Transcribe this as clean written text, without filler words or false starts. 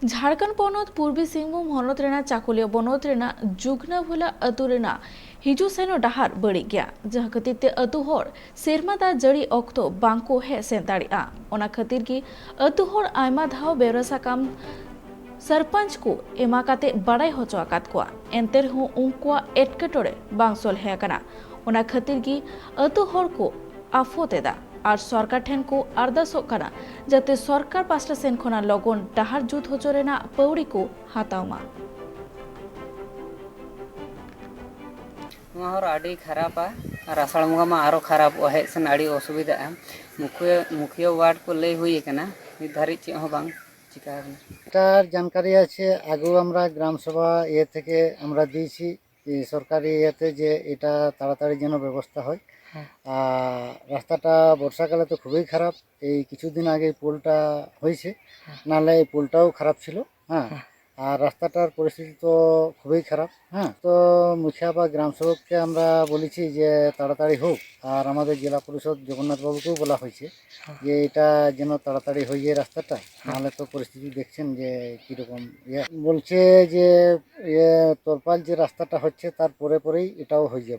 झारखंड पनत पूर्वी सिंहभूम हनत रेना चाकुलिया बनत रेना जुगना भोला अतु रेना हिजू सेनो डाहार बड़ी गया जहां खातिर ते अतु हर सेरमा दा जड़ी ऑक्तो बांको हे सेन दाड़िया ओना खातिर की अतु हर आयमा धाव बेरसा काम सरपंच को एमा काते बड़ाई होचो आकात कोआ एंते रहूं उनकुआ एटकेटोड़े बांग सोल्हे कना ओना खातिर की अतु हर को आफोतेदा और सरकार ठेन को अरदासों कना जाते सरकार पास्टा सेन खना लगन डाहार जुत होचोरेना पौड़ी को हातावमा आड़ी खराबा और आषाढ़ बंगा में आरो खराब हेज सेन आड़ी असुविधा मुखिया वार्ड को लय हुई कना नित धारी चे हो बांग चिका এটার জানকারি আছে আগেও আমরা গ্রাম সভা থেকে আমরা দিয়েছি এই সরকারি যে এটা তাড়াতাড়ি যেন ব্যবস্থা হয়। আর রাস্তাটা বর্ষাকালে তো খুবই খারাপ, এই কিছুদিন আগে পোলটা হয়েছে, নাহলে এই পোলটাও খারাপ ছিল। হ্যাঁ, আর রাস্তাটার পরিস্থিতি তো খুবই খারাপ। হ্যাঁ, তো মুখিয়া বা গ্রাম সেবককে আমরা বলেছি যে তাড়াতাড়ি হোক, আর আমাদের জেলা পরিষদ জগন্নাথবাবুকেও বলা হয়েছে যে এটা যেন তাড়াতাড়ি হয়ে যায় রাস্তাটা, নাহলে তো পরিস্থিতি দেখছেন যে কীরকম বলছে যে তোরপাল যে রাস্তাটা হচ্ছে তার পরেই এটাও হয়ে যাবে।